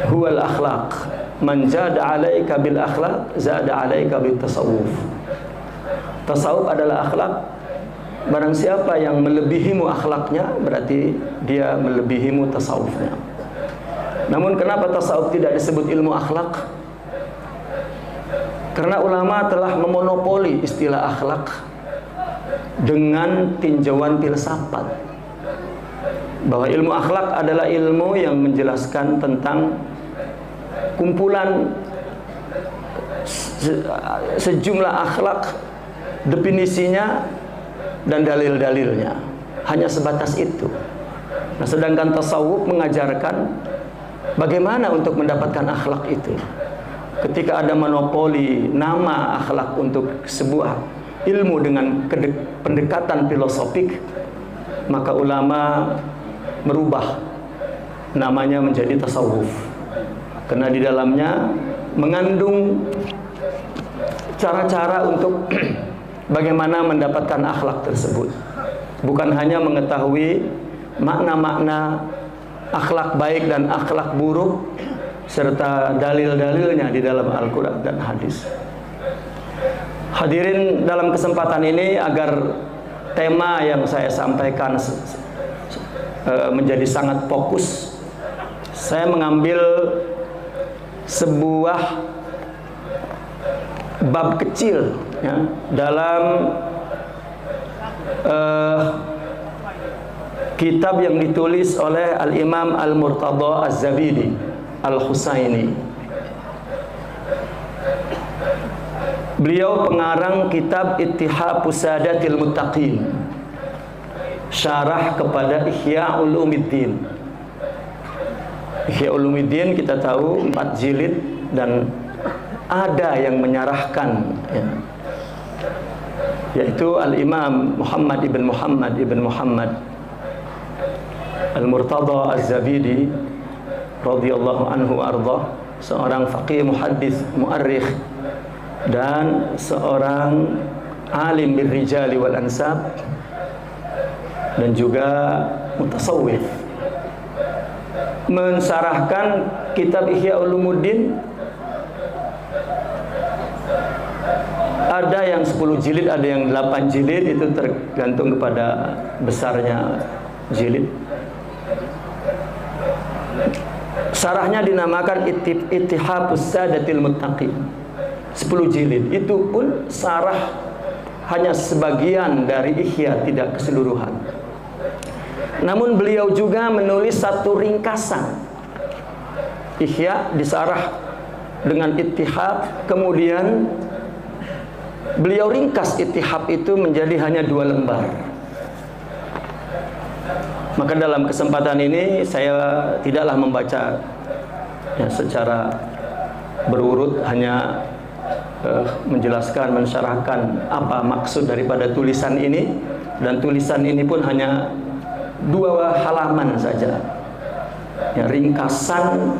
huwal akhlaq. Man zada 'alaika bil akhlaq zada 'alaika bit tasawuf. Tasawuf adalah akhlak. Barang siapa yang melebihimu akhlaknya, berarti dia melebihimu tasawufnya. Namun kenapa tasawuf tidak disebut ilmu akhlak? Karena ulama telah memonopoli istilah akhlak dengan tinjauan filsafat, bahwa ilmu akhlak adalah ilmu yang menjelaskan tentang kumpulan sejumlah akhlak, definisinya dan dalil-dalilnya, hanya sebatas itu. Nah, sedangkan tasawuf mengajarkan bagaimana untuk mendapatkan akhlak itu. Ketika ada monopoli nama akhlak untuk sebuah ilmu dengan pendekatan filosofik, maka ulama merubah namanya menjadi tasawuf, karena di dalamnya mengandung cara-cara untuk bagaimana mendapatkan akhlak tersebut. Bukan hanya mengetahui makna-makna akhlak baik dan akhlak buruk serta dalil-dalilnya di dalam Al-Quran dan hadis. Hadirin, dalam kesempatan ini agar tema yang saya sampaikan menjadi sangat fokus, saya mengambil sebuah bab kecil ya, dalam kitab yang ditulis oleh Al-Imam Al-Murtada Az-Zabidi Al-Husaini. Beliau pengarang kitab Ittihafus Sadatil Muttaqin, syarah kepada Ihya Ulumuddin. Ihya Ulumuddin kita tahu 4 jilid, dan ada yang menyarahkan ya, yaitu Al-Imam Muhammad ibn Muhammad Al-Murtada Az-Zabidi radhiyallahu anhu arda, seorang faqih, muhaddis, muarrikh, dan seorang alim bil rijali wal ansab, dan juga mutasawwif. Mensarahkan kitab Ihya Ulumuddin, ada yang 10 jilid, ada yang 8 jilid, itu tergantung kepada besarnya jilid. Sarahnya dinamakan Ittihafus Sadatil Muttaqin, 10 jilid. Itu pun sarah hanya sebagian dari Ihya, tidak keseluruhan. Namun beliau juga menulis satu ringkasan. Ihya disarah dengan Ittihaf, kemudian beliau ringkas Ittihaf itu menjadi hanya 2 lembar. Maka dalam kesempatan ini saya tidaklah membaca ya, secara berurut, hanya menjelaskan, mensyarahkan apa maksud daripada tulisan ini, dan tulisan ini pun hanya 2 halaman saja ya, ringkasan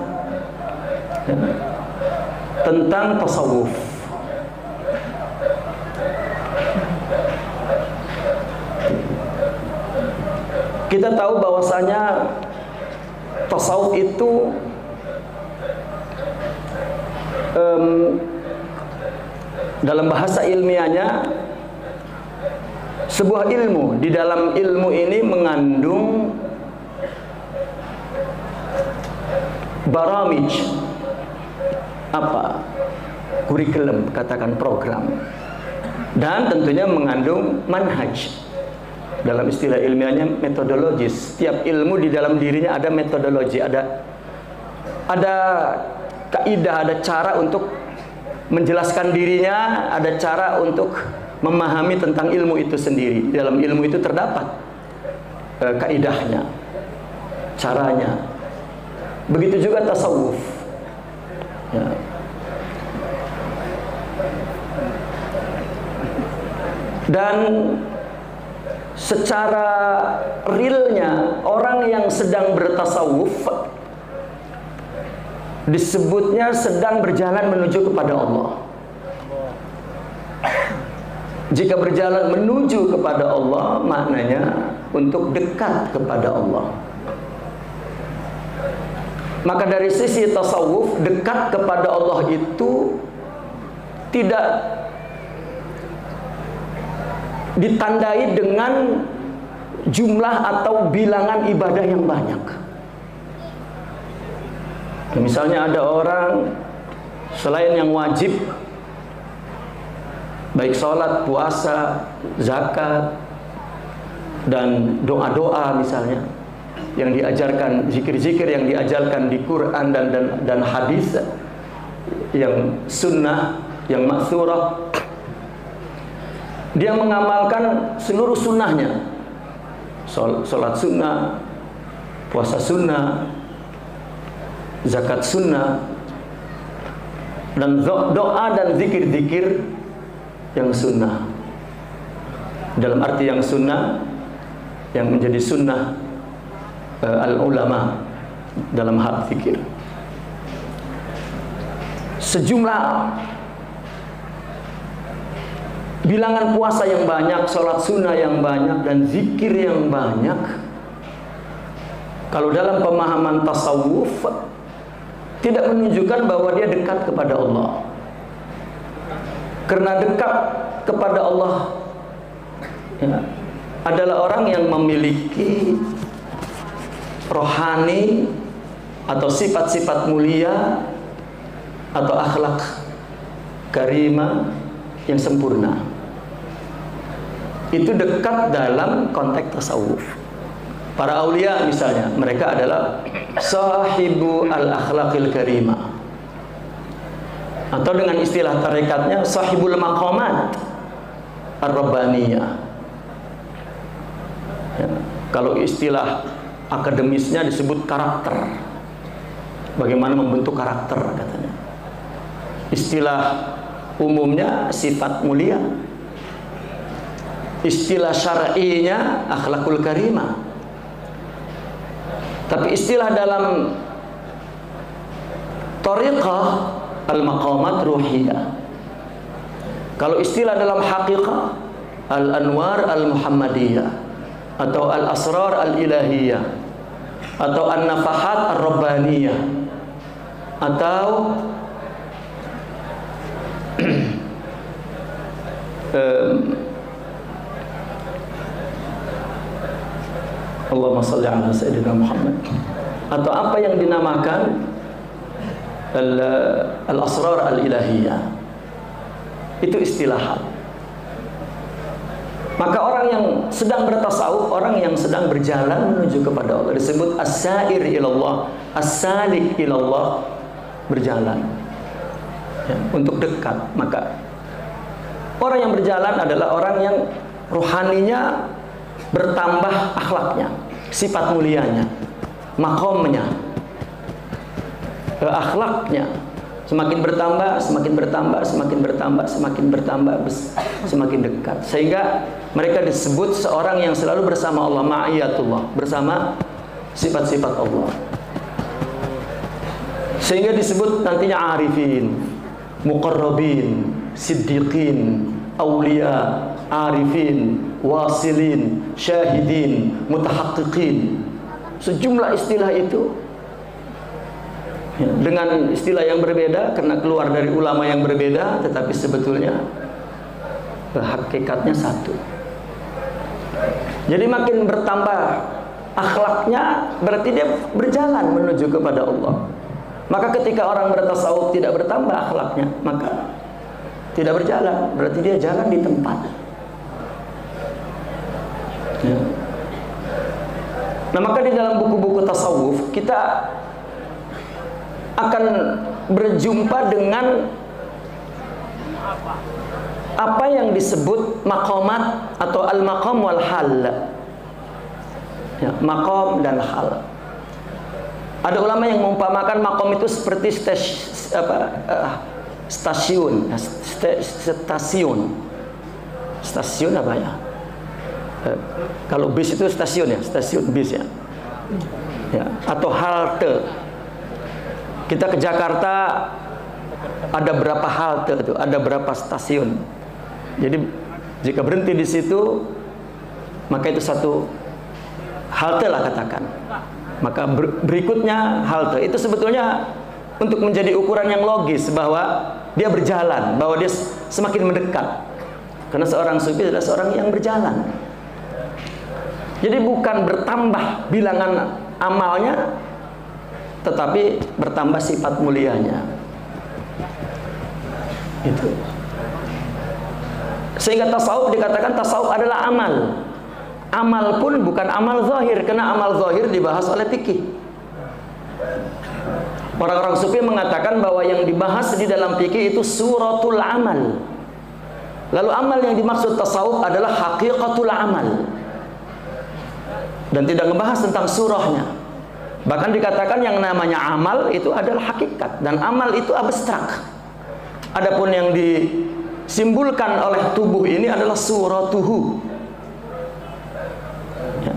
ya, tentang tasawuf. Kita tahu bahwasanya tasawuf itu dalam bahasa ilmiahnya sebuah ilmu. Di dalam ilmu ini mengandung baramij, apa, kurikulum, katakan program, dan tentunya mengandung manhaj. Dalam istilah ilmiahnya metodologis. Setiap ilmu di dalam dirinya ada metodologi, ada kaidah, ada cara untuk menjelaskan dirinya, ada cara untuk memahami tentang ilmu itu sendiri. Di dalam ilmu itu terdapat kaidahnya, caranya. Begitu juga tasawuf ya. Dan secara realnya orang yang sedang bertasawuf disebutnya sedang berjalan menuju kepada Allah. Jika berjalan menuju kepada Allah, maknanya untuk dekat kepada Allah. Maka dari sisi tasawuf, dekat kepada Allah itu tidak ditandai dengan jumlah atau bilangan ibadah yang banyak. Misalnya ada orang selain yang wajib, baik sholat, puasa, zakat, dan doa-doa misalnya, yang diajarkan, zikir-zikir yang diajarkan di Quran dan hadis, yang sunnah, yang ma'thurah, dia mengamalkan seluruh sunnahnya, sholat sunnah, puasa sunnah, zakat sunnah, dan doa dan zikir-zikir yang sunnah. Dalam arti yang sunnah, yang menjadi sunnah al-ulama dalam hal zikir. Sejumlah bilangan puasa yang banyak, sholat sunnah yang banyak, dan zikir yang banyak, kalau dalam pemahaman tasawuf tidak menunjukkan bahwa dia dekat kepada Allah. Karena dekat kepada Allah ya, adalah orang yang memiliki rohani atau sifat-sifat mulia atau akhlak karimah yang sempurna. Itu dekat dalam konteks tasawuf. Para aulia misalnya, mereka adalah sahibu al-akhlaqil karimah, atau dengan istilah tarekatnya sahibul maqamat ar-rabbaniyah. Ya, kalau istilah akademisnya disebut karakter. Bagaimana membentuk karakter katanya. Istilah umumnya sifat mulia. Istilah syar'inya akhlakul karimah. Tapi istilah dalam tariqah al-maqamat ruhiyah. Kalau istilah dalam haqiqah al-anwar al-muhammadiyah, atau al-asrar al-ilahiyah, atau an-nafahat ar-rabbaniyah, atau Allahumma salli ala Sayyidina Muhammad, atau apa yang dinamakan al-asrar al-ilahiyah. Itu istilah. Maka orang yang sedang bertasawuf, orang yang sedang berjalan menuju kepada Allah, disebut as-sair ilallah, as-salik ilallah, berjalan ya, untuk dekat. Maka orang yang berjalan adalah orang yang rohaninya bertambah, akhlaknya, sifat mulianya, makomnya, akhlaknya semakin bertambah, semakin bertambah, semakin bertambah, semakin bertambah, semakin dekat. Sehingga mereka disebut seorang yang selalu bersama Allah, ma'iyatullah, bersama sifat-sifat Allah. Sehingga disebut nantinya arifin, muqarrabin, siddiqin, awliya, arifin, wasilin, syahidin, mutahaqqiqin. Sejumlah istilah itu ya, dengan istilah yang berbeda karena keluar dari ulama yang berbeda, tetapi sebetulnya hakikatnya satu. Jadi makin bertambah akhlaknya, berarti dia berjalan menuju kepada Allah. Maka ketika orang bertasawuf tidak bertambah akhlaknya, maka tidak berjalan, berarti dia jalan di tempat ya. Nah, maka di dalam buku-buku tasawuf kita akan berjumpa dengan apa yang disebut maqamat atau al-maqam wal hal ya, maqam dan hal. Ada ulama yang mengumpamakan maqam itu seperti stasiun apa ya? Kalau bis itu stasiun ya, stasiun bis ya. Ya, atau halte. Kita ke Jakarta ada berapa halte itu, ada berapa stasiun. Jadi jika berhenti di situ, maka itu satu halte lah katakan. Maka berikutnya halte. Itu sebetulnya untuk menjadi ukuran yang logis bahwa dia berjalan, bahwa dia semakin mendekat. Karena seorang sufi adalah seorang yang berjalan. Jadi bukan bertambah bilangan amalnya, tetapi bertambah sifat mulianya. Itu. Sehingga tasawuf dikatakan tasawuf adalah amal. Amal pun bukan amal zahir, karena amal zahir dibahas oleh fikih. Orang-orang sufi mengatakan bahwa yang dibahas di dalam fikih itu suratul amal. Lalu amal yang dimaksud tasawuf adalah haqiqatul amal. Dan tidak membahas tentang surahnya. Bahkan dikatakan yang namanya amal itu adalah hakikat, dan amal itu abstrak. Adapun yang disimbolkan oleh tubuh ini adalah suratuhu. Ya.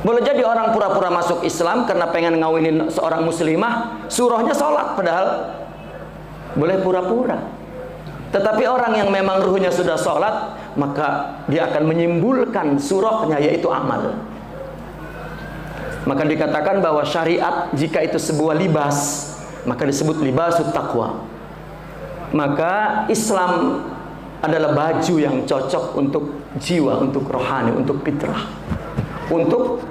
Boleh jadi orang pura-pura masuk Islam karena pengen ngawinin seorang muslimah, surahnya sholat, padahal boleh pura-pura. Tetapi orang yang memang ruhnya sudah sholat, maka dia akan menyimpulkan surahnya, yaitu amal. Maka dikatakan bahwa syariat jika itu sebuah libas, maka disebut libasut taqwa. Maka Islam adalah baju yang cocok untuk jiwa, untuk rohani, untuk fitrah, untuk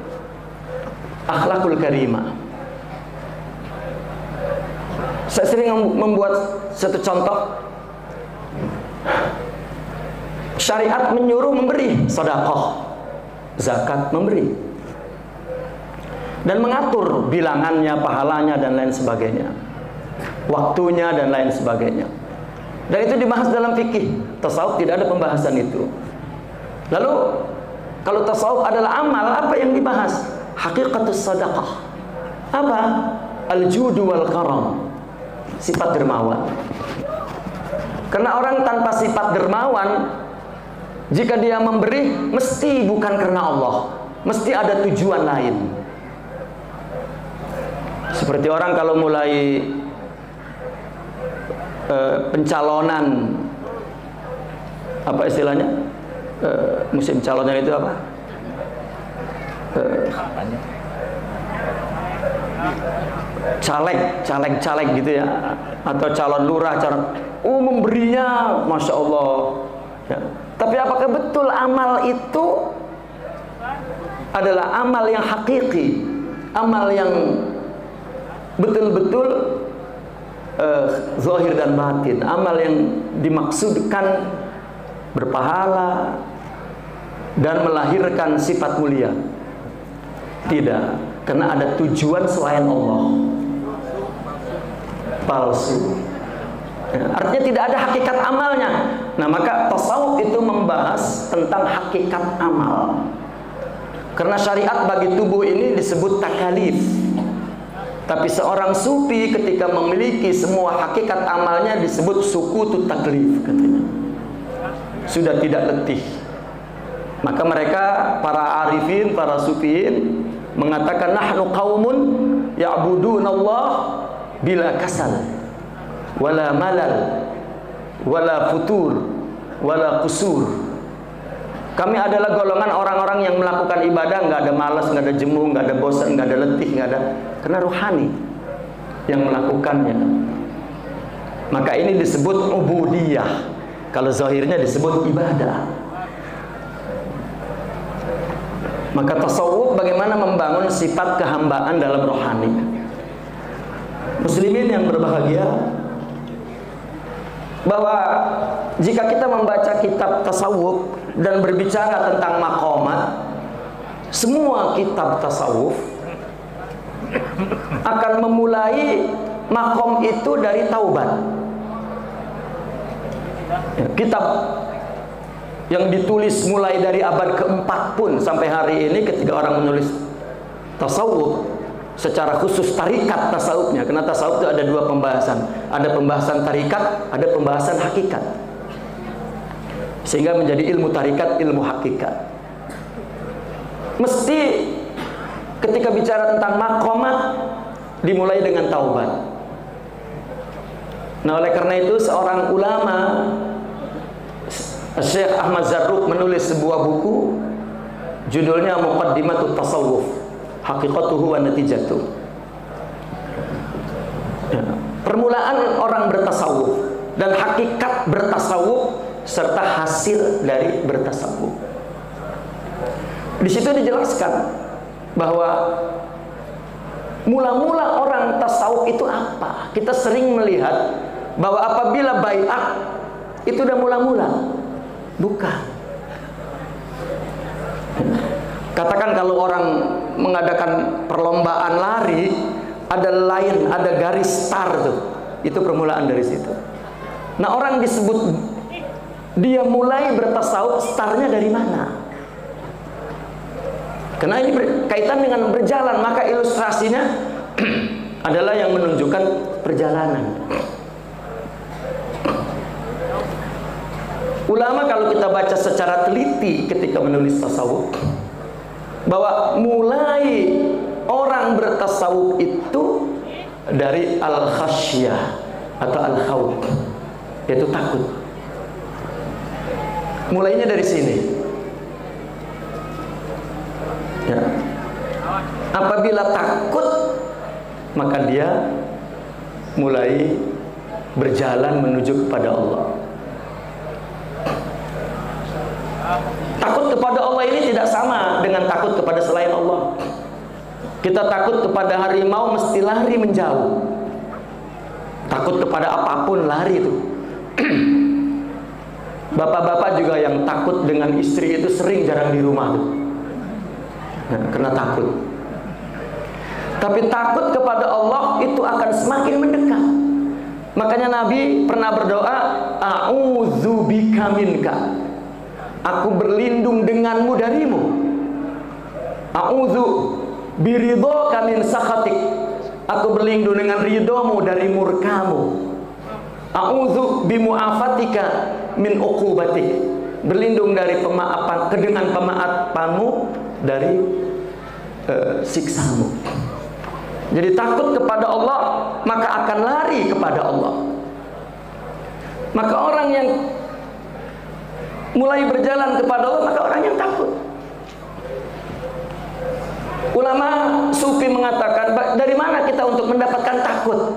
akhlakul karimah. Saya sering membuat satu contoh. Syariat menyuruh memberi sedekah, zakat, memberi, dan mengatur bilangannya, pahalanya, dan lain sebagainya, waktunya, dan lain sebagainya. Dan itu dibahas dalam fikih. Tasawuf tidak ada pembahasan itu. Lalu kalau tasawuf adalah amal, apa yang dibahas? Haqiqatus sadaqah. Apa? Al-judu wal karam. Sifat dermawan. Karena orang tanpa sifat dermawan, jika dia memberi, mesti bukan karena Allah, mesti ada tujuan lain. Seperti orang kalau mulai pencalonan, apa istilahnya, musim calonnya itu apa? Caleg gitu ya, atau calon lurah, memberinya, masya Allah. Ya. Tapi apakah betul amal itu adalah amal yang hakiki, amal yang betul-betul zahir dan batin, amal yang dimaksudkan berpahala dan melahirkan sifat mulia? Tidak, karena ada tujuan selain Allah. Palsu. Ya, artinya tidak ada hakikat amalnya. Nah, maka tasawuf itu membahas tentang hakikat amal. Karena syariat bagi tubuh ini disebut takalif. Tapi seorang sufi ketika memiliki semua hakikat amalnya disebut sukutut taklif, katanya. Sudah tidak letih. Maka mereka, para arifin, para sufiin, mengatakan nahnu qaumun ya'budunallah bila kasal, wala malal, wala futur, wala kusur. Kami adalah golongan orang-orang yang melakukan ibadah, nggak ada malas, nggak ada jemu, nggak ada bosan, nggak ada letih, nggak ada, karena rohani yang melakukannya. Maka ini disebut ubudiyah. Kalau zahirnya disebut ibadah. Maka tasawuf bagaimana membangun sifat kehambaan dalam rohani. Muslimin yang berbahagia, bahwa jika kita membaca kitab tasawuf dan berbicara tentang maqamat, semua kitab tasawuf akan memulai maqam itu dari taubat. Ya, kitab yang ditulis mulai dari abad keempat pun sampai hari ini, ketika orang menulis tasawuf secara khusus tarikat tasawufnya, karena tasawuf itu ada dua pembahasan, ada pembahasan tarikat, ada pembahasan hakikat, sehingga menjadi ilmu tarikat, ilmu hakikat. Mesti ketika bicara tentang maqamat dimulai dengan taubat. Nah, oleh karena itu seorang ulama, Syekh Ahmad Zarruq, menulis sebuah buku judulnya Muqaddimatut Tasawuf. haqiqatuhu wa natijatuh. Ya. Permulaan orang bertasawuf dan hakikat bertasawuf serta hasil dari bertasawuf. Di situ dijelaskan bahwa mula-mula orang tasawuf itu apa? Kita sering melihat bahwa apabila bai'ah itu udah mula-mula. Bukan. Katakan kalau orang mengadakan perlombaan lari, ada line, ada garis start tuh. Itu permulaan dari situ. Nah, orang disebut dia mulai bertasawuf, startnya dari mana? Karena ini berkaitan dengan berjalan, maka ilustrasinya adalah yang menunjukkan perjalanan. Ulama kalau kita baca secara teliti ketika menulis tasawuf, bahwa mulai orang bertasawuf itu dari al-khasyah atau al-khawf, yaitu takut. Mulainya dari sini. Ya. Apabila takut, maka dia mulai berjalan menuju kepada Allah. Takut kepada Allah ini tidak sama dengan takut kepada selain Allah. Kita takut kepada harimau mesti lari menjauh. Takut kepada apapun lari itu. Bapak-bapak juga yang takut dengan istri itu sering jarang di rumah tuh. Nah, karena takut. Tapi takut kepada Allah itu akan semakin mendekat. Makanya Nabi pernah berdoa, a'udzubika minka. Aku berlindung denganmu darimu. A'udzu biridhaka min sakhatik. Aku berlindung dengan ridhomu dari murkamu. A'udzu bimu'afatika min uqubatik. Berlindung dari pemaafan, dengan pemaafanmu dari siksamu. Jadi takut kepada Allah, maka akan lari kepada Allah. Maka orang yang mulai berjalan kepada Allah, maka orang yang takut. Ulama sufi mengatakan, dari mana kita untuk mendapatkan takut?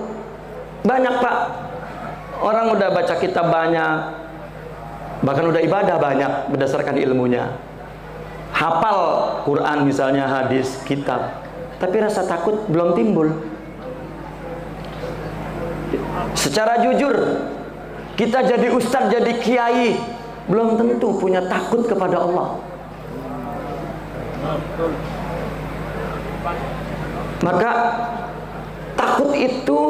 Banyak, Pak. Orang udah baca kitab banyak, bahkan udah ibadah banyak berdasarkan ilmunya. Hafal Quran misalnya, hadis, kitab, tapi rasa takut belum timbul. Secara jujur, kita jadi ustadz, jadi kiai, belum tentu punya takut kepada Allah. Maka takut itu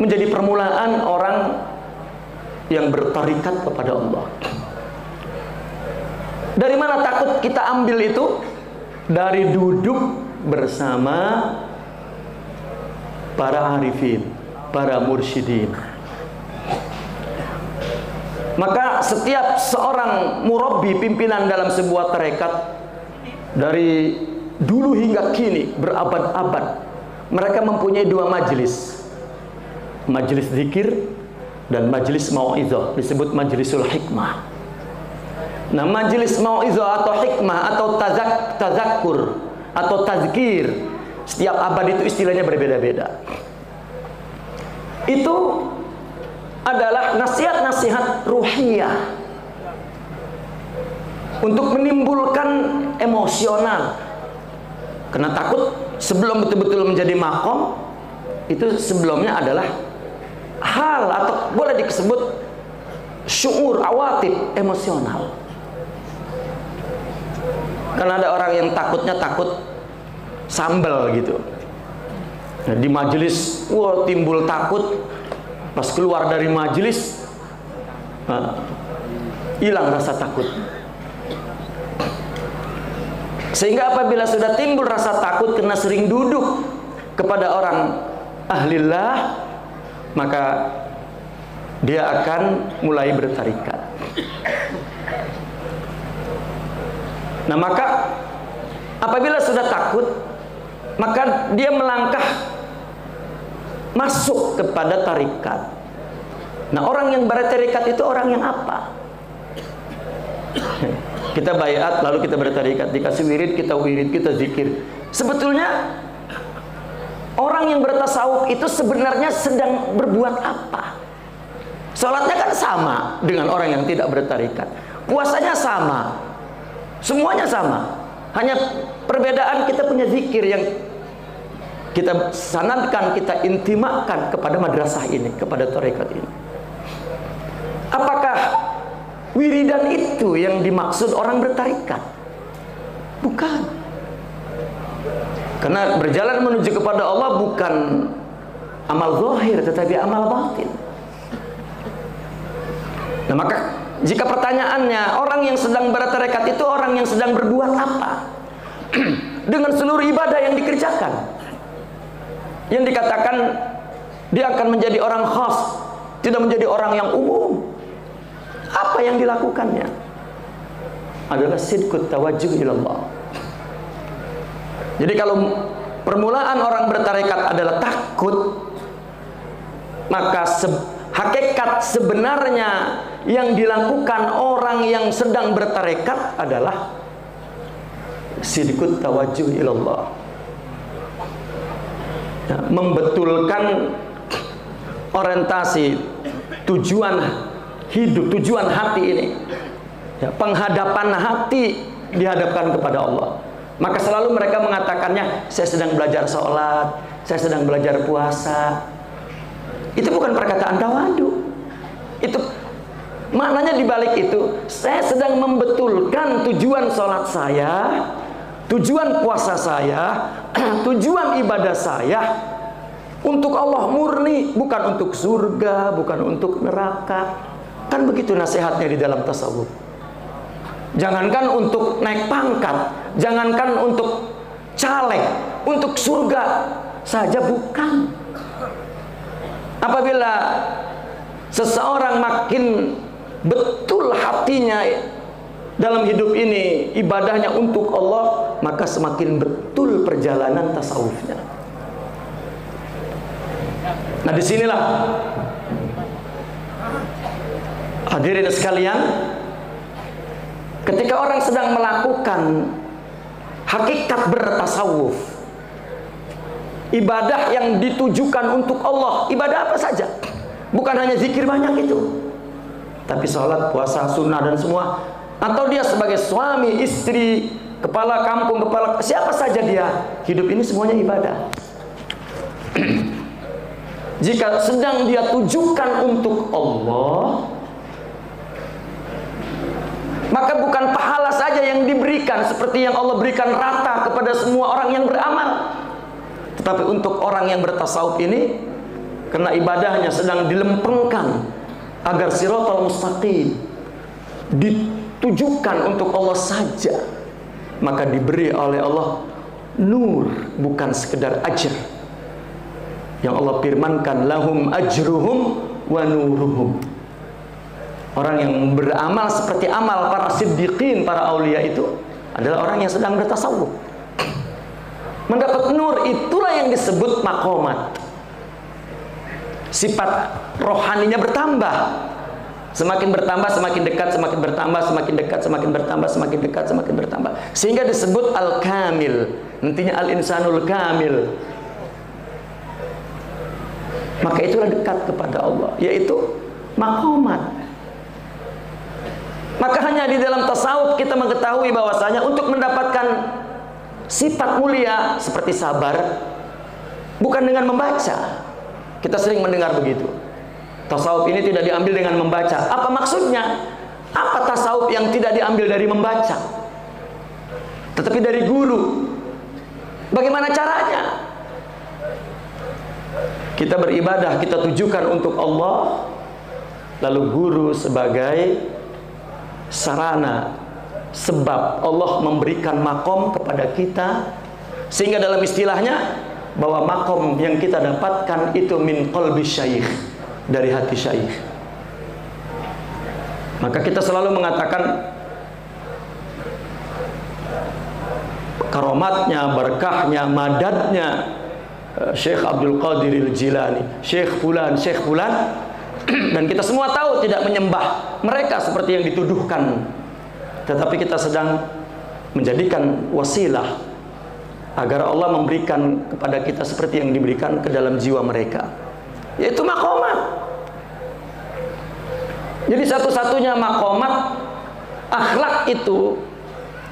menjadi permulaan orang yang bertarikat kepada Allah. Dari mana takut kita ambil itu? Dari duduk bersama para arifin, para mursyidin. Maka setiap seorang murabbi, pimpinan dalam sebuah tarekat, dari dulu hingga kini berabad-abad, mereka mempunyai dua majelis. Majelis zikir dan majelis mau'izah, disebut majelisul hikmah. Nah, majelis mau'izah atau hikmah atau tazakkur atau tazkir, setiap abad itu istilahnya berbeda-beda. Itu adalah nasihat-nasihat ruhiyah untuk menimbulkan emosional. Karena takut sebelum betul-betul menjadi makom, itu sebelumnya adalah hal atau boleh disebut syuur, awatif, emosional. Karena ada orang yang takutnya takut sambal gitu. Nah, di majelis, wah, timbul takut. Pas keluar dari majelis, hilang rasa takut. Sehingga apabila sudah timbul rasa takut karena sering duduk kepada orang ahlillah, maka dia akan mulai bertarikat. Nah, maka apabila sudah takut, maka dia melangkah masuk kepada tarikat. Nah, orang yang bertarikat itu orang yang apa? Kita baiat lalu kita bertarikat, dikasih wirid, kita zikir. Sebetulnya orang yang bertasawuf itu sebenarnya sedang berbuat apa? Salatnya kan sama dengan orang yang tidak bertarikat. Puasanya sama. Semuanya sama. Hanya perbedaan kita punya zikir yang kita sanadkan, kita intimakan kepada madrasah ini, kepada tarekat ini. Apakah wiridan itu yang dimaksud orang bertarikat? Bukan. Karena berjalan menuju kepada Allah bukan amal zahir, tetapi amal batin. Nah, maka jika pertanyaannya, orang yang sedang bertarekat itu orang yang sedang berbuat apa? Dengan seluruh ibadah yang dikerjakan, yang dikatakan dia akan menjadi orang khas, tidak menjadi orang yang umum. Apa yang dilakukannya? Adalah sidqut tawajjuh ilallah. Jadi kalau permulaan orang bertarekat adalah takut, maka hakikat sebenarnya yang dilakukan orang yang sedang bertarekat adalah sidqut tawajjuh ilallah. Ya, membetulkan orientasi tujuan hidup, tujuan hati ini. Ya, penghadapan hati dihadapkan kepada Allah. Maka selalu mereka mengatakannya, saya sedang belajar sholat, saya sedang belajar puasa. Itu bukan perkataan tawadu. Itu maknanya dibalik itu, saya sedang membetulkan tujuan sholat saya, tujuan puasa saya, tujuan ibadah saya untuk Allah murni, bukan untuk surga, bukan untuk neraka. Kan begitu nasihatnya di dalam tasawuf. Jangankan untuk naik pangkat, jangankan untuk caleg, untuk surga saja bukan. Apabila seseorang makin betul hatinya dalam hidup ini, ibadahnya untuk Allah, maka semakin betul perjalanan tasawufnya. Nah, disinilah hadirin sekalian, ketika orang sedang melakukan hakikat bertasawuf, ibadah yang ditujukan untuk Allah, ibadah apa saja, bukan hanya zikir banyak itu, tapi sholat, puasa, sunnah dan semua. Atau dia sebagai suami, istri, kepala kampung, kepala siapa saja dia, hidup ini semuanya ibadah. Jika sedang dia tujukan untuk Allah, maka bukan pahala saja yang diberikan seperti yang Allah berikan rata kepada semua orang yang beramal, tetapi untuk orang yang bertasawuf ini, karena ibadahnya sedang dilempengkan agar siratal mustaqim, ditujukan untuk Allah saja, maka diberi oleh Allah nur, bukan sekedar ajar. Yang Allah firmankan, lahum ajruhum wa nuruhum. Orang yang beramal seperti amal para siddiqin, para aulia itu adalah orang yang sedang bertasawuf. Mendapat nur, itulah yang disebut maqamat. Sifat rohaninya bertambah. Semakin bertambah, semakin dekat, semakin bertambah, semakin dekat, semakin bertambah, semakin dekat, semakin bertambah. Sehingga disebut al-kamil. Nantinya al-insanul kamil. Maka itulah dekat kepada Allah, yaitu maqamat. Maka hanya di dalam tasawuf kita mengetahui bahwasanya untuk mendapatkan sifat mulia seperti sabar, bukan dengan membaca. Kita sering mendengar begitu. Tasawuf ini tidak diambil dengan membaca. Apa maksudnya? Apa tasawuf yang tidak diambil dari membaca, tetapi dari guru? Bagaimana caranya? Kita beribadah, kita tujukan untuk Allah, lalu guru sebagai sarana, sebab Allah memberikan makom kepada kita, sehingga dalam istilahnya bahwa makom yang kita dapatkan itu min qalbi syaikh, dari hati syaikh. Maka kita selalu mengatakan karomatnya, berkahnya, madadnya Syekh Abdul Qadir Al-Jilani, Syekh Fulan, Syekh Fulan. Dan kita semua tahu tidak menyembah mereka seperti yang dituduhkan tetapi kita sedang menjadikan wasilah agar Allah memberikan kepada kita seperti yang diberikan ke dalam jiwa mereka, yaitu maqamat. Jadi satu-satunya maqamat akhlak itu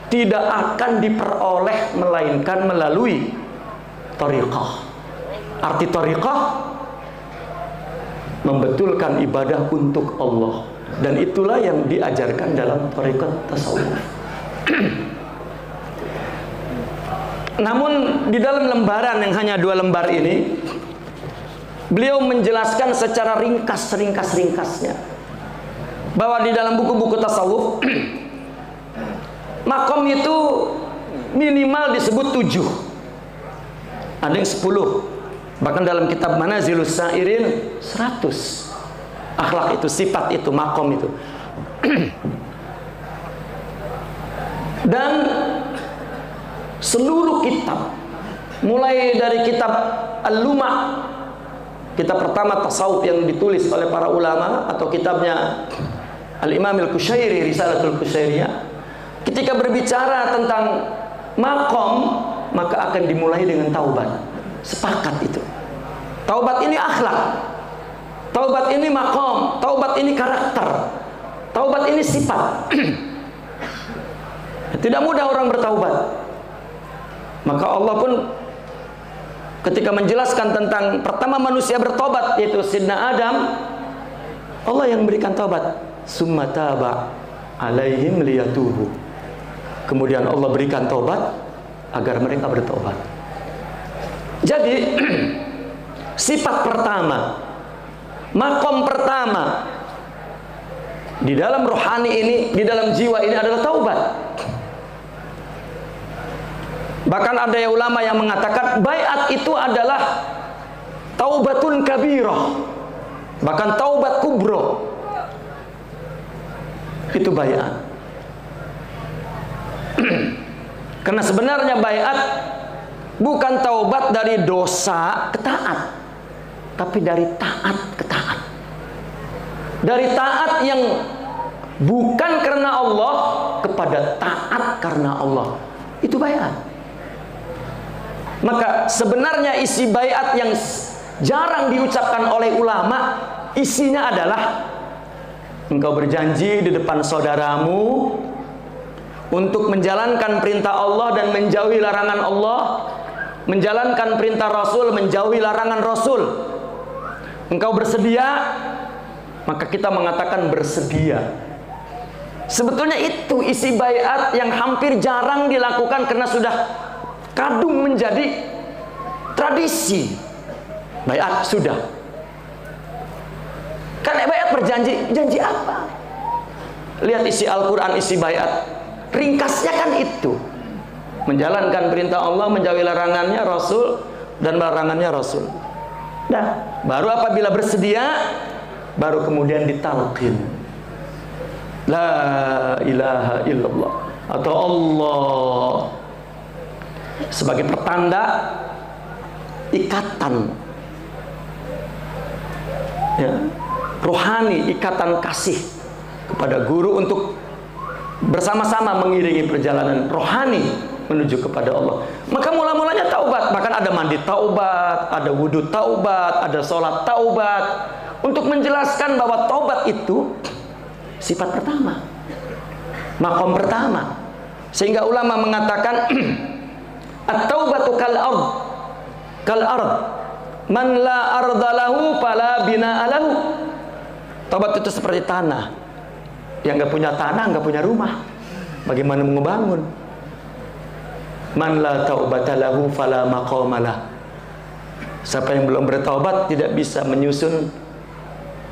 tidak akan diperoleh melainkan melalui thariqah. Arti thariqah membetulkan ibadah untuk Allah, dan itulah yang diajarkan dalam thariqat tasawuf. Namun di dalam lembaran yang hanya 2 lembar ini, beliau menjelaskan secara ringkas-ringkasnya bahwa di dalam buku-buku tasawuf makom itu minimal disebut 7, ada yang 10, bahkan dalam kitab Manazilus Sairin 100. Akhlak itu, sifat itu, makom itu. Dan seluruh kitab, mulai dari kitab Al-Lumah, kitab pertama tasawuf yang ditulis oleh para ulama, atau kitabnya Al-Imam Al-Qushairi, Risalatul Qushairiyah, ketika berbicara tentang makom, maka akan dimulai dengan taubat. Sepakat itu. Taubat ini akhlak, taubat ini makom, taubat ini karakter, taubat ini sifat. Tidak mudah orang bertaubat. Maka Allah pun ketika menjelaskan tentang pertama manusia bertobat, yaitu Sidna Adam, Allah yang memberikan taubat. Summa taba alaihim liyatubu. Kemudian Allah berikan taubat agar mereka bertobat. Jadi sifat pertama, makom pertama di dalam rohani ini, di dalam jiwa ini adalah taubat. Bahkan ada yang ulama yang mengatakan baiat itu adalah taubatun kabirah, bahkan taubat kubro. Itu baiat. Karena sebenarnya baiat bukan taubat dari dosa ke taat, tapi dari taat ke taat. Dari taat yang bukan karena Allah kepada taat karena Allah. Itu baiat. Maka sebenarnya isi baiat yang jarang diucapkan oleh ulama, isinya adalah engkau berjanji di depan saudaramu untuk menjalankan perintah Allah dan menjauhi larangan Allah, menjalankan perintah Rasul, menjauhi larangan Rasul. Engkau bersedia, maka kita mengatakan bersedia. Sebetulnya itu isi baiat yang hampir jarang dilakukan karena sudah kadung menjadi tradisi. Baiat sudah. Kan baiat berjanji, janji apa? Lihat isi Al-Quran, isi baiat. Ringkasnya kan itu. Menjalankan perintah Allah, menjauhi larangannya Rasul, dan larangannya Rasul. Nah, baru apabila bersedia, baru kemudian ditalqin. La ilaha illallah, atau Allah, sebagai pertanda ikatan, ya, rohani, ikatan kasih kepada guru untuk bersama-sama mengiringi perjalanan rohani menuju kepada Allah. Maka mula-mulanya taubat, bahkan ada mandi taubat, ada wudhu taubat, ada sholat taubat, untuk menjelaskan bahwa taubat itu sifat pertama, makom pertama. Sehingga ulama mengatakan at-taubatu kal ard man la arda lahu fala binaa lahu. Taubat itu seperti tanah. Yang nggak punya tanah, nggak punya rumah, bagaimana mau ngebangun? Man la taubata lahu fala maqamalah. Siapa yang belum bertaubat tidak bisa menyusun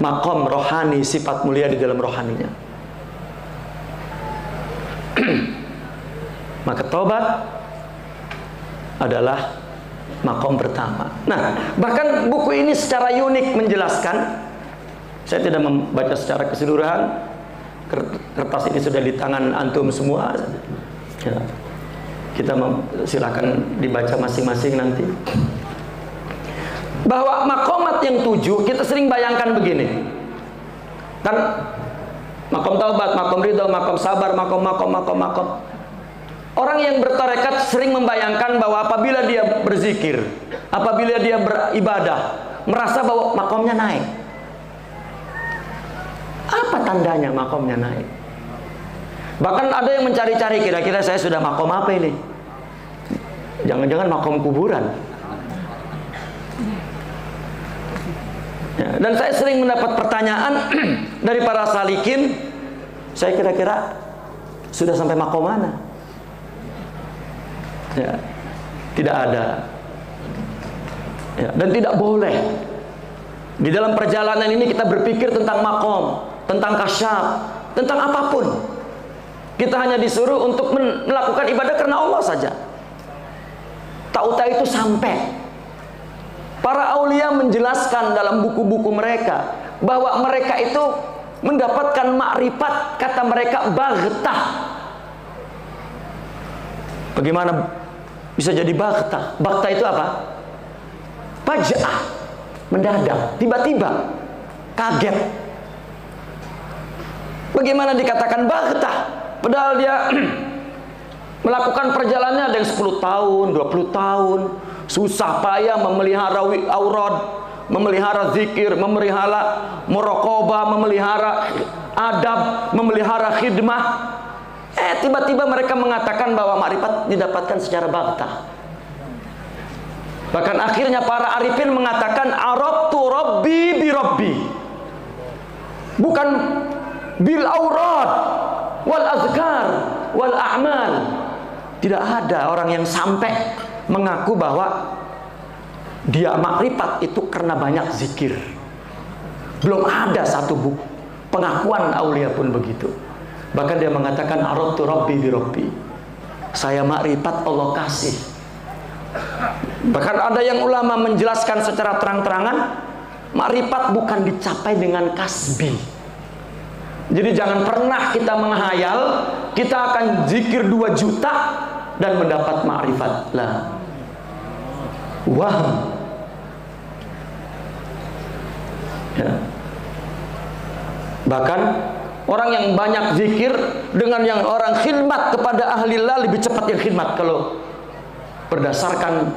makom rohani, sifat mulia di dalam rohaninya. Maka taubat adalah makom pertama. Nah, bahkan buku ini secara unik menjelaskan. Saya tidak membaca secara keseluruhan. Kertas ini sudah di tangan antum semua. Ya. Kita silakan dibaca masing-masing nanti. Bahwa makomat yang 7 kita sering bayangkan begini. Kan Makom taubat, makom ridho, makom sabar, makom. Orang yang bertarekat sering membayangkan bahwa apabila dia berzikir, apabila dia beribadah, merasa bahwa makomnya naik. Apa tandanya makomnya naik? Bahkan ada yang mencari-cari, kira-kira saya sudah makom apa ini? Jangan-jangan makom kuburan. Ya, dan saya sering mendapat pertanyaan dari para salikin, saya kira-kira sudah sampai makom mana? Ya, tidak ada. Ya, dan tidak boleh di dalam perjalanan ini kita berpikir tentang makom, tentang kasyaf, tentang apapun. Kita hanya disuruh untuk melakukan ibadah karena Allah saja. Tahu-tahu itu sampai. Para aulia menjelaskan dalam buku-buku mereka bahwa mereka itu mendapatkan makrifat, kata mereka baghtah. Bagaimana bisa jadi baghtah? Baghtah itu apa? Faja'ah, mendadak, tiba-tiba, kaget. Bagaimana dikatakan baghtah? Padahal dia melakukan perjalanannya ada yang 10 tahun, 20 tahun, susah payah memelihara aurat, memelihara zikir, memelihara muraqabah, memelihara adab, memelihara khidmah. Tiba-tiba mereka mengatakan bahwa makrifat didapatkan secara baghtah. Bahkan akhirnya para arifin mengatakan arabtu rabbi bi rabbi. Bukan bil aurat wal azkar wal a'mal. Tidak ada orang yang sampai mengaku bahwa dia makrifat itu karena banyak zikir. Belum ada satu pengakuan aulia pun begitu. Bahkan dia mengatakan arabtu rabbi bi rabbi. Saya makrifat Allah kasih. Bahkan ada yang ulama menjelaskan secara terang-terangan, makrifat bukan dicapai dengan kasbi. Jadi jangan pernah kita menghayal kita akan zikir 2 juta dan mendapat makrifat. Lah. Wah. Ya. Bahkan orang yang banyak zikir dengan yang orang khidmat kepada ahlillah lebih cepat yang khidmat kalau berdasarkan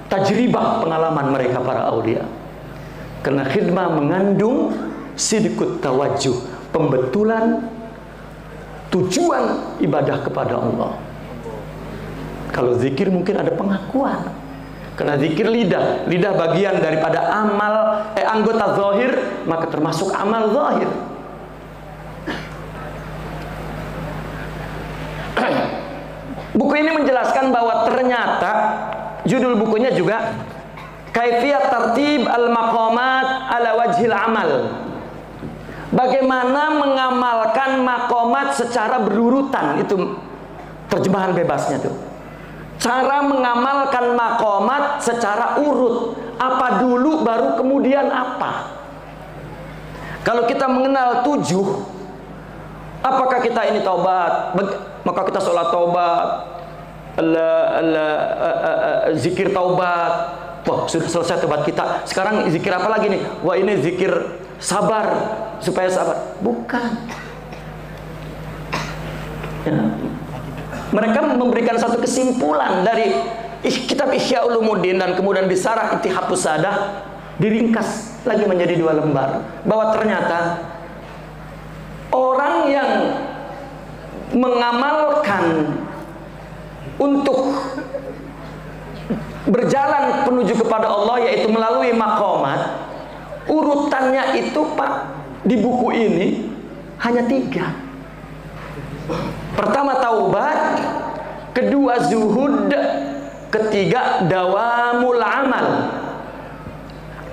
tajribah pengalaman mereka para aulia. Karena khidmah mengandung sidqut tawajjuh, pembetulan tujuan ibadah kepada Allah. Kalau zikir mungkin ada pengakuan. Karena zikir lidah bagian daripada amal anggota zahir, maka termasuk amal zahir. Buku ini menjelaskan bahwa ternyata judul bukunya juga Kaifiyat Tartib Al-Maqamat Ala Wajhil Amal. Bagaimana mengamalkan maqamat secara berurutan, itu terjemahan bebasnya tuh. Cara mengamalkan maqamat secara urut. Apa dulu baru kemudian apa? Kalau kita mengenal 7, apakah kita ini taubat? Maka kita sholat taubat, zikir taubat. Wah, sudah selesai taubat kita. Sekarang zikir apa lagi nih? Wah, ini zikir sabar supaya sabar. Bukan. Ya. Mereka memberikan satu kesimpulan dari kitab Ihya Ulumuddin dan kemudian disarah Ittihadus Sadah, diringkas lagi menjadi 2 lembar. Bahwa ternyata orang yang mengamalkan untuk berjalan menuju kepada Allah, yaitu melalui maqamat, urutannya itu Pak di buku ini hanya 3. Pertama taubat, kedua zuhud, ketiga dawamul amal.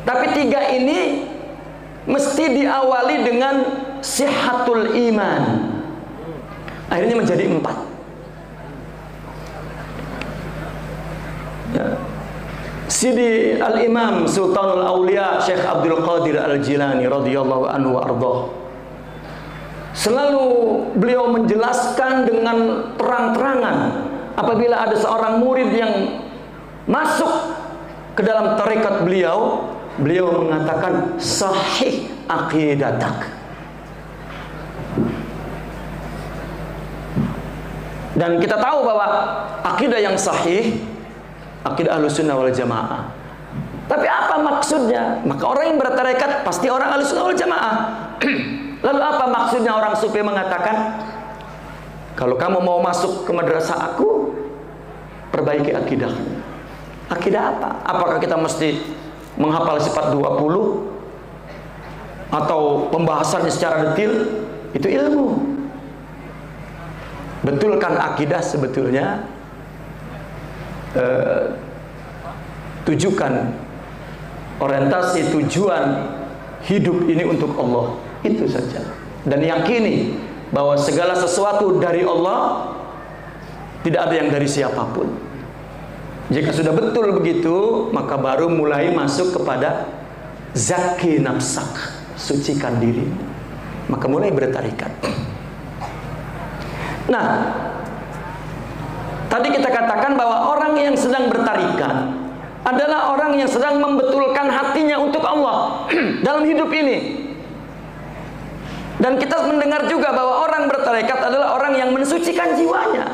Tapi 3 ini mesti diawali dengan sihhatul iman. Akhirnya menjadi 4. Ya. Sidi Al-Imam Sultanul Aulia Syekh Abdul Qadir Al-Jilani radhiyallahu anhu ardhah, selalu beliau menjelaskan dengan terang-terangan apabila ada seorang murid yang masuk ke dalam tarekat beliau, beliau mengatakan sahih aqidatak. Dan kita tahu bahwa akidah yang sahih, akidah Ahlussunnah wal Jamaah. Tapi apa maksudnya? Maka orang yang bertarekat pasti orang Ahlussunnah wal Jamaah. Lalu apa maksudnya orang sufi mengatakan, kalau kamu mau masuk ke madrasah aku, perbaiki akidah. Akidah apa? Apakah kita mesti menghafal sifat 20 atau pembahasannya secara detail? Itu ilmu. Betulkan akidah sebetulnya, tujukan orientasi tujuan hidup ini untuk Allah, itu saja. Dan yakini bahwa segala sesuatu dari Allah, tidak ada yang dari siapapun. Jika sudah betul begitu, maka baru mulai masuk kepada zaki nafsak, sucikan diri, maka mulai bertarikat. Nah, tadi kita katakan bahwa orang yang sedang bertarikat adalah orang yang sedang membetulkan hatinya untuk Allah dalam hidup ini. Dan kita mendengar juga bahwa orang bertarikat adalah orang yang mensucikan jiwanya.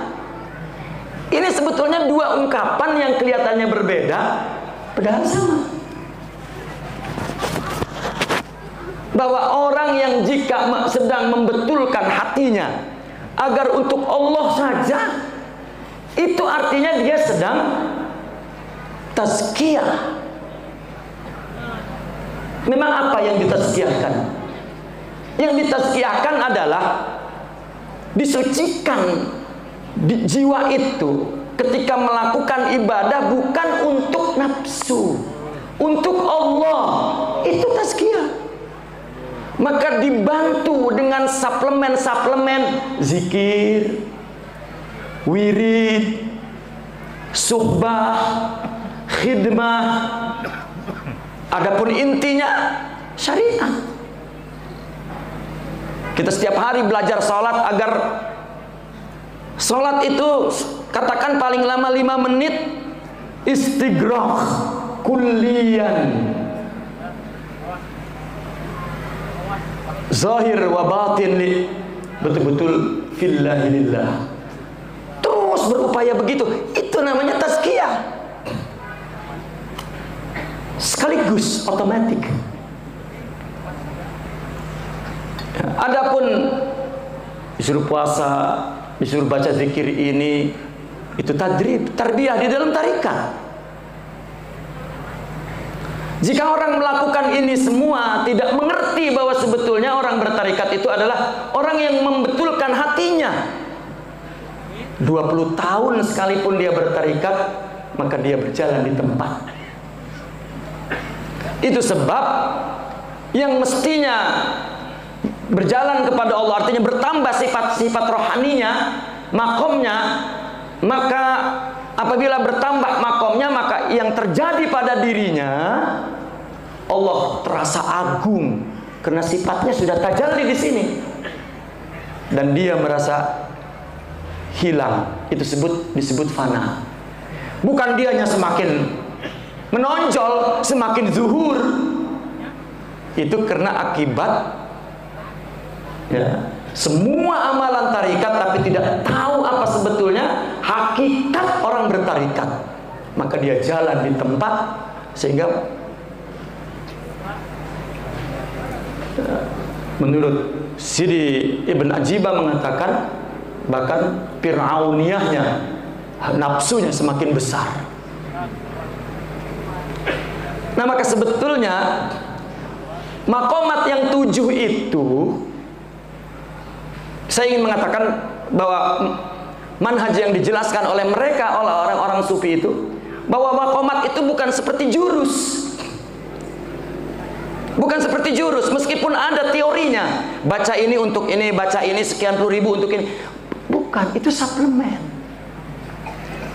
Ini sebetulnya dua ungkapan yang kelihatannya berbeda, padahal sama. Bahwa orang yang jika sedang membetulkan hatinya agar untuk Allah saja, itu artinya dia sedang tazkiyah. Memang apa yang ditazkiyahkan? Yang ditazkiyahkan adalah disucikan di jiwa itu ketika melakukan ibadah bukan untuk nafsu, untuk Allah. Itu tazkiyah. Maka dibantu dengan suplemen-suplemen zikir, wirid, suhbah, khidmah. Adapun intinya syariat. Kita setiap hari belajar sholat agar sholat itu katakan paling lama 5 menit, istighraq kulliyan, zahir wa batin li, betul-betul fillahilillah. Terus berupaya begitu. Itu namanya tazkiyah. Sekaligus otomatik. Adapun disuruh puasa, disuruh baca zikir ini, itu tadrib, tarbiyah di dalam tarikat. Jika orang melakukan ini semua tidak mengerti bahwa sebetulnya orang bertarikat itu adalah orang yang membetulkan hatinya. 20 tahun sekalipun dia bertarikat, maka dia berjalan di tempat. Itu sebab yang mestinya berjalan kepada Allah, artinya bertambah sifat-sifat rohaninya, makomnya, maka apabila bertambah makomnya, maka yang terjadi pada dirinya, Allah terasa agung karena sifatnya sudah tajalli di sini, dan dia merasa hilang. Itu disebut fana. Bukan dianya semakin menonjol, semakin zuhur. Itu karena akibat ya, semua amalan tarikat tapi tidak tahu apa sebetulnya hakikat orang bertarikat. Maka dia jalan di tempat sehingga menurut Sidi Ibn Ajibah mengatakan bahkan fir'auniyahnya, nafsunya semakin besar. Nah, maka sebetulnya makomat yang 7 itu, saya ingin mengatakan bahwa manhaj yang dijelaskan oleh mereka, oleh orang-orang sufi itu, bahwa makomat itu bukan seperti jurus. Bukan seperti jurus, meskipun ada teorinya. Baca ini untuk ini, baca ini sekian puluh ribu untuk ini. Bukan, itu suplemen.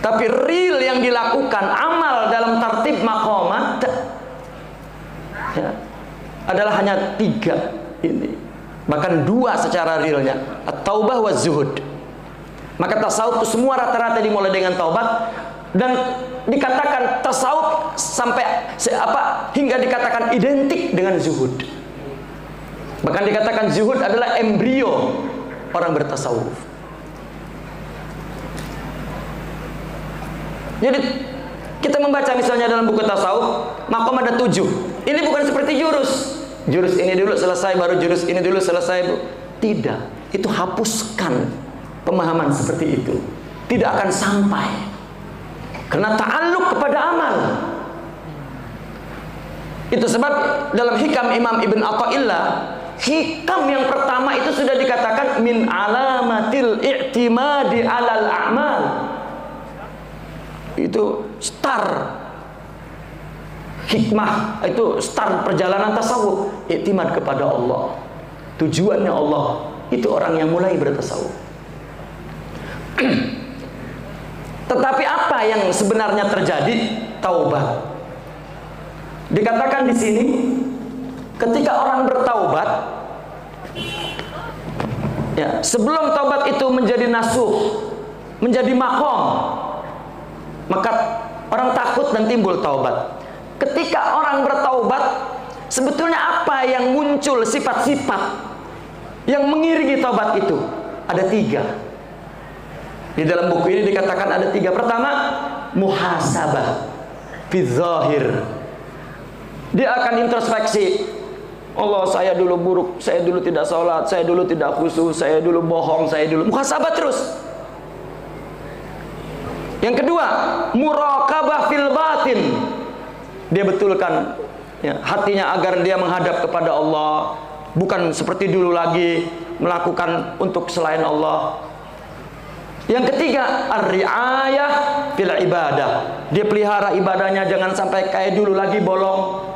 Tapi real yang dilakukan, amal dalam tertib makomat ya, adalah hanya 3 ini. Bahkan 2 secara realnya, at-taubah wa zuhud. Maka tasawuf itu semua rata-rata dimulai dengan taubat, dan dikatakan tasawuf sampai hingga dikatakan identik dengan zuhud. Bahkan dikatakan zuhud adalah embrio orang bertasawuf. Jadi kita membaca misalnya dalam buku tasawuf, makom ada 7. Ini bukan seperti jurus. Jurus ini dulu selesai, baru jurus ini dulu selesai. Tidak. Itu hapuskan pemahaman seperti itu. Tidak akan sampai. Karena ta'alluq kepada amal. Itu sebab dalam hikam Imam Ibn Athaillah, hikam yang pertama itu sudah dikatakan min alamatil i'timadi alal a'mal. Itu star hikmah, itu star perjalanan tasawuf, i'timad kepada Allah. Tujuannya Allah. Itu orang yang mulai bertasawuf. Tetapi apa yang sebenarnya terjadi? Taubat. Dikatakan di sini, ketika orang bertaubat, ya, sebelum taubat itu menjadi nasuh, menjadi makom, maka orang takut dan timbul taubat. Ketika orang bertaubat, sebetulnya apa yang muncul, sifat-sifat yang mengiringi taubat itu? Ada 3. Di dalam buku ini dikatakan ada 3. Pertama, muhasabah fi zahir. Dia akan introspeksi. Allah, saya dulu buruk, saya dulu tidak sholat, saya dulu tidak khusyuk, saya dulu bohong, saya dulu muhasabah terus. Yang kedua, muraqabah fil batin. Dia betulkan ya, hatinya agar dia menghadap kepada Allah, bukan seperti dulu lagi melakukan untuk selain Allah. Yang ketiga, ar-ri'ayah fil ibadah. Dia pelihara ibadahnya, jangan sampai kayak dulu lagi bolong.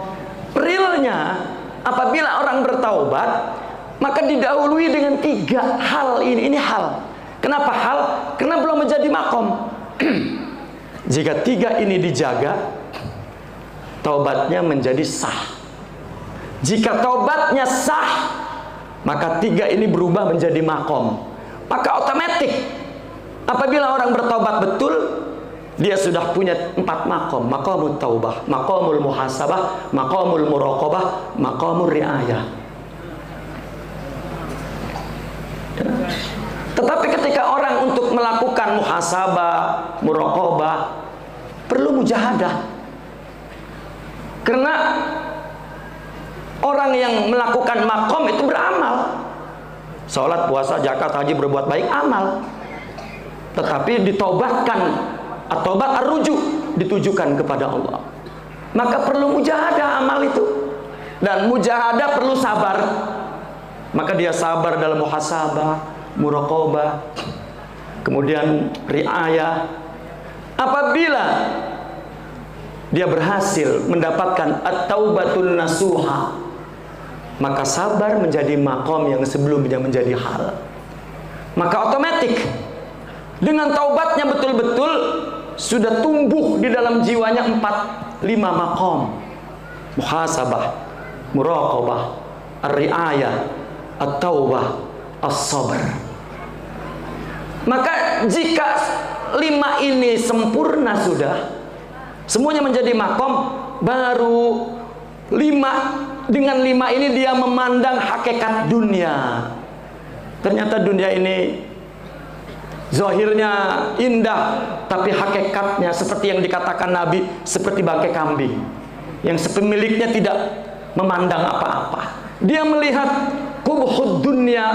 Realnya, apabila orang bertaubat, maka didahului dengan 3 hal ini. Ini hal. Kenapa hal? Karena belum menjadi makom. Jika 3 ini dijaga, taubatnya menjadi sah. Jika taubatnya sah, maka 3 ini berubah menjadi makom. Maka otomatis apabila orang bertaubat betul, dia sudah punya 4 makom. Makomul taubah, makomul muhasabah, makomul muraqabah, makomul riayah. Tetapi ketika orang untuk melakukan muhasabah, muraqabah, perlu mujahadah. Karena orang yang melakukan makom itu beramal. Sholat, puasa, zakat, haji, berbuat baik, amal. Tetapi ditaubatkan, at-taubat ar-ruju, ditujukan kepada Allah. Maka perlu mujahadah amal itu. Dan mujahadah perlu sabar. Maka dia sabar dalam muhasabah, muraqabah, kemudian riayah. Apabila dia berhasil mendapatkan at-taubatun nasuha, maka sabar menjadi makom yang sebelumnya menjadi hal. Maka otomatis dengan taubatnya betul-betul sudah tumbuh di dalam jiwanya 4-5 makom. Muhasabah, muraqabah, ar-riayah, at-taubah, as-sabr. Maka jika 5 ini sempurna sudah, semuanya menjadi makom, baru 5, dengan 5 ini dia memandang hakikat dunia. Ternyata dunia ini zahirnya indah, tapi hakikatnya seperti yang dikatakan Nabi, seperti bangkai kambing yang pemiliknya tidak memandang apa-apa. Dia melihat qubhud dunya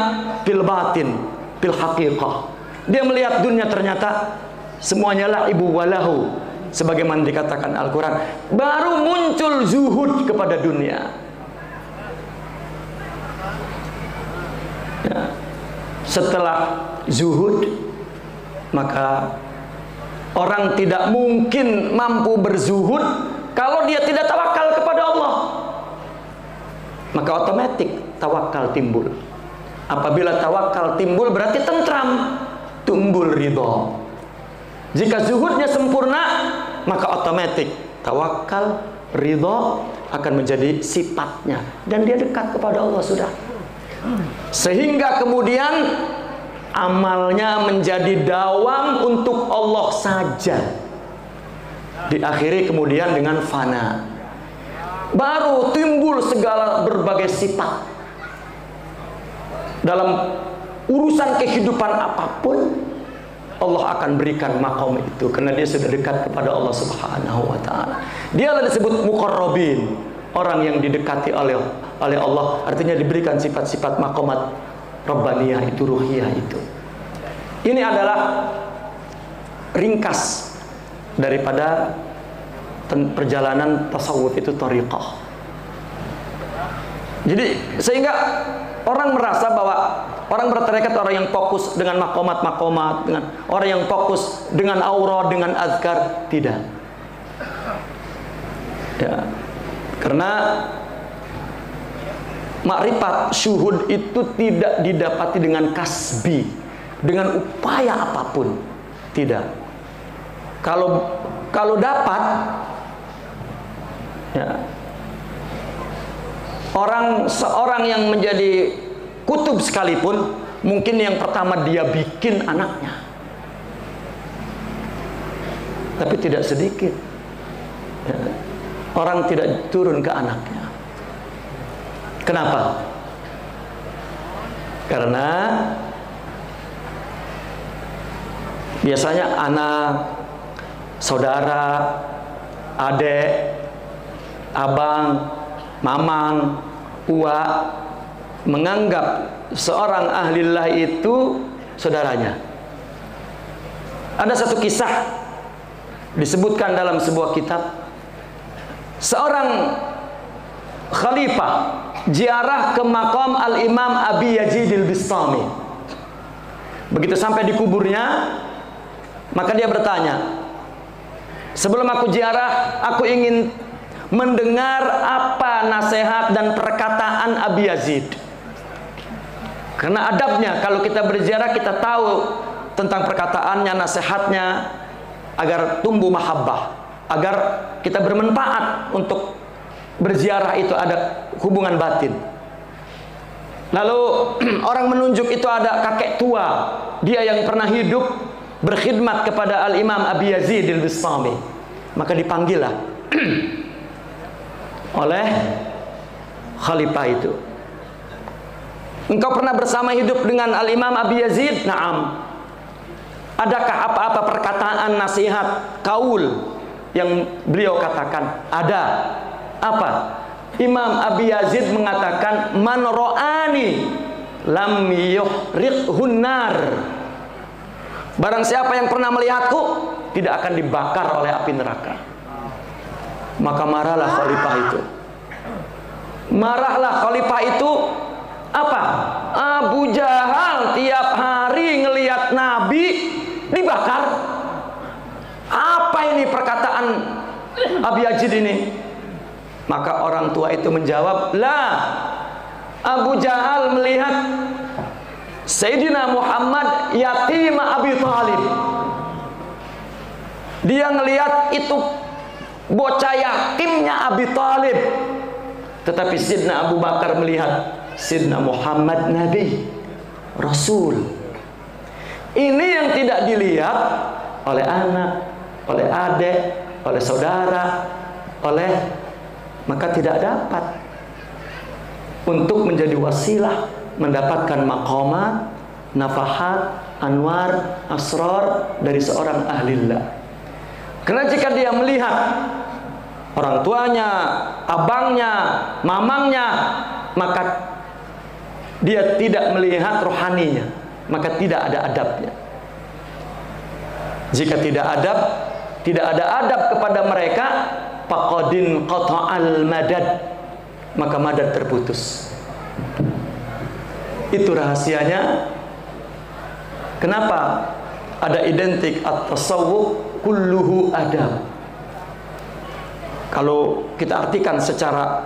fil batin, fil haqiqah. Dia melihat dunia ternyata semuanya laibu walahu, sebagaimana dikatakan Al-Quran. Baru muncul zuhud kepada dunia. Ya. Setelah zuhud, maka orang tidak mungkin mampu berzuhud kalau dia tidak tawakal kepada Allah. Maka otomatis tawakal timbul. Apabila tawakal timbul berarti tentram, timbul ridho. Jika zuhudnya sempurna, maka otomatis tawakal, ridho akan menjadi sifatnya, dan dia dekat kepada Allah sudah. Sehingga kemudian amalnya menjadi dawam untuk Allah saja. Diakhiri kemudian dengan fana. Baru timbul segala berbagai sifat. Dalam urusan kehidupan apapun, Allah akan berikan maqam itu karena dia sudah dekat kepada Allah Subhanahu wa taala. Dia disebut muqarrabin, orang yang didekati oleh Allah, artinya diberikan sifat-sifat maqamat rabbaniyah itu, ruhiyah itu. Ini adalah ringkas daripada perjalanan tasawuf itu, thariqah. Jadi sehingga orang merasa bahwa orang bertarekat orang yang fokus dengan makomat, dengan orang yang fokus dengan aura, dengan azkar, tidak. Ya. Karena makrifat syuhud itu tidak didapati dengan kasbi, dengan upaya apapun, tidak. Kalau dapat, ya, seorang yang menjadi kutub sekalipun, mungkin yang pertama dia bikin anaknya, tapi tidak sedikit, ya, orang tidak turun ke anaknya. Kenapa? Karena biasanya anak, saudara, adik, abang, mamang, uak menganggap seorang ahlillah itu saudaranya. Ada satu kisah disebutkan dalam sebuah kitab, seorang khalifah ziarah ke makam Al-Imam Abi Yazid Al-Bistami. Begitu sampai di kuburnya, maka dia bertanya, sebelum aku ziarah, aku ingin mendengar apa nasihat dan perkataan Abi Yazid. Karena adabnya kalau kita berziarah, kita tahu tentang perkataannya, nasihatnya, agar tumbuh mahabbah, agar kita bermanfaat untuk berziarah itu ada hubungan batin. Lalu orang menunjuk itu ada kakek tua, dia yang pernah hidup berkhidmat kepada Al-Imam Abi Yazid Al-Bistami. Maka dipanggillah oleh khalifah itu. Engkau pernah bersama hidup dengan Al-Imam Abi Yazid? Naam. Adakah apa-apa perkataan nasihat, kaul yang beliau katakan? Ada. Apa? Imam Abi Yazid mengatakan, man ro'ani lam yuhriqhun nar. Barang siapa yang pernah melihatku, tidak akan dibakar oleh api neraka. Maka marahlah khalifah itu. Marahlah khalifah itu. Apa? Abu Jahal tiap hari ngelihat Nabi dibakar. Apa ini perkataan Abi Yazid ini? Maka orang tua itu menjawab, lah, Abu Jahal melihat Sayyidina Muhammad yatim Abi Thalib. Dia ngelihat itu bocah yatimnya Abi Thalib. Tetapi Sayyidina Abu Bakar melihat Sayyidina Muhammad Nabi, Rasul. Ini yang tidak dilihat oleh anak, oleh adik, oleh saudara, maka tidak dapat untuk menjadi wasilah mendapatkan maqamat, nafahat, anwar, asrar dari seorang ahlillah. Karena jika dia melihat orang tuanya, abangnya, mamangnya, maka dia tidak melihat rohaninya, maka tidak ada adabnya. Jika tidak ada adab kepada mereka, faqadin qata'al madad, maka madad terputus. Itu rahasianya. Kenapa ada identik at-tasawuf kulluhu adab? Kalau kita artikan secara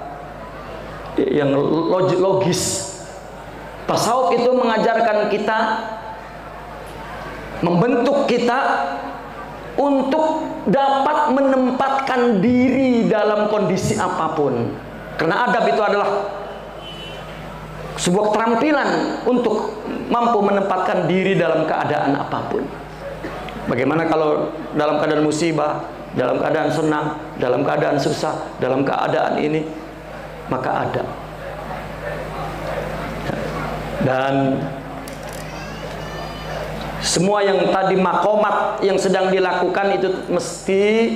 yang logis, tasawuf itu mengajarkan kita, membentuk kita untuk dapat menempatkan diri dalam kondisi apapun. Karena adab itu adalah sebuah keterampilan untuk mampu menempatkan diri dalam keadaan apapun. Bagaimana kalau dalam keadaan musibah, dalam keadaan senang, dalam keadaan susah, dalam keadaan ini, maka adab. Dan Semua yang tadi makomat yang sedang dilakukan itu mesti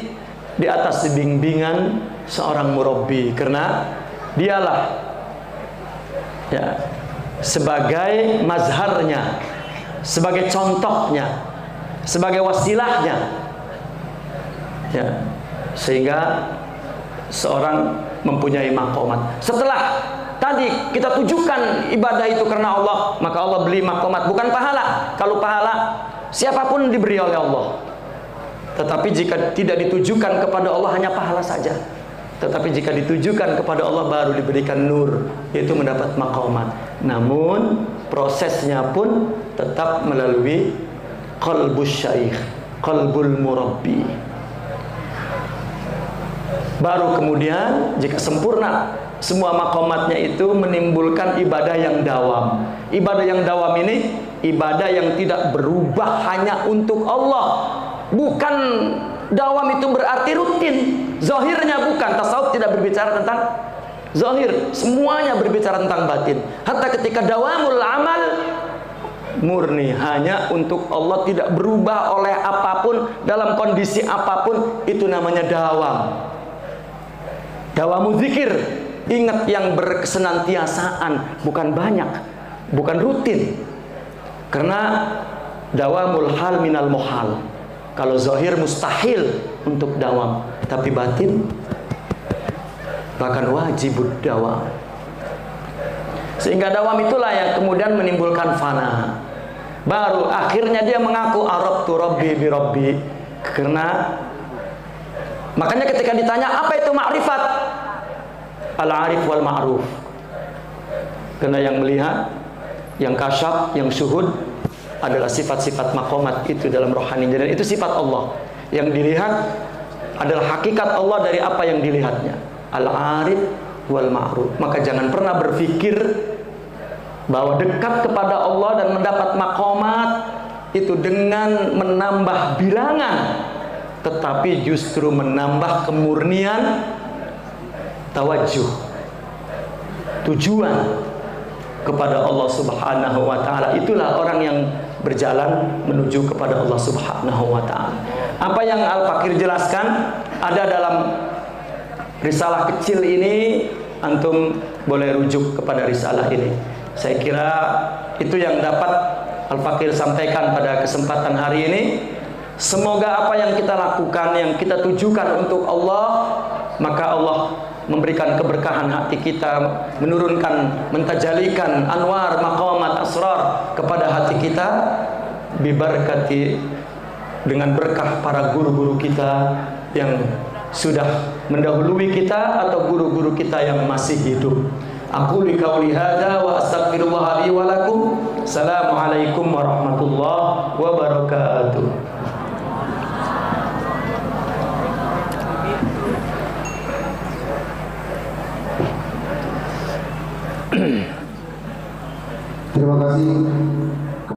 di atas bimbingan seorang murabbi, karena dialah ya sebagai mazharnya, sebagai contohnya, sebagai wasilahnya ya, sehingga seorang mempunyai makomat. Setelah tadi kita tujukan ibadah itu karena Allah, maka Allah beli makomat, bukan pahala. Kalau pahala siapapun diberi oleh Allah, tetapi jika tidak ditujukan kepada Allah hanya pahala saja. Tetapi jika ditujukan kepada Allah baru diberikan nur, yaitu mendapat makomat. Namun prosesnya pun tetap melalui qalbus syaikh, qalbul murabbi. Baru kemudian jika sempurna semua makomatnya itu menimbulkan ibadah yang dawam. Ibadah yang dawam ini ibadah yang tidak berubah hanya untuk Allah. Bukan dawam itu berarti rutin. Zahirnya bukan. Tasawuf tidak berbicara tentang zahir, semuanya berbicara tentang batin. Hatta ketika dawamul amal murni hanya untuk Allah, tidak berubah oleh apapun dalam kondisi apapun, itu namanya dawam. Dawamu zikir, ingat yang berkesenantiasaan, bukan banyak, bukan rutin. Karena dawamul hal minal muhal. Kalau zahir mustahil untuk dawam, tapi batin bahkan wajibud dawam. Sehingga dawam itulah yang kemudian menimbulkan fana. Baru akhirnya dia mengaku arabtu rabbi bi rabbi. Karena makanya ketika ditanya apa itu ma'rifat, al-arif wal ma'ruf. Karena yang melihat, yang kasyaf, yang syuhud adalah sifat-sifat makomat itu dalam rohani, dan itu sifat Allah. Yang dilihat adalah hakikat Allah dari apa yang dilihatnya. Al-arif wal ma'ruf. Maka jangan pernah berpikir bahwa dekat kepada Allah dan mendapat makomat itu dengan menambah bilangan, tetapi justru menambah kemurnian tawajuh, tujuan kepada Allah Subhanahu wa ta'ala. Itulah orang yang berjalan menuju kepada Allah Subhanahu wa ta'ala. Apa yang Al-Fakir jelaskan ada dalam risalah kecil ini, antum boleh rujuk kepada risalah ini. Saya kira itu yang dapat Al-Fakir sampaikan pada kesempatan hari ini. Semoga apa yang kita lakukan, yang kita tujukan untuk Allah, maka Allah memberikan keberkahan hati kita, menurunkan, mentajalikan anwar, maqamat, asrar kepada hati kita, bibarakati, dengan berkah para guru-guru kita yang sudah mendahului kita atau guru-guru kita yang masih hidup. Aku liqauli hadza wa astaghfirullah li wa lakum. Assalamualaikum warahmatullahi wabarakatuh. Terima kasih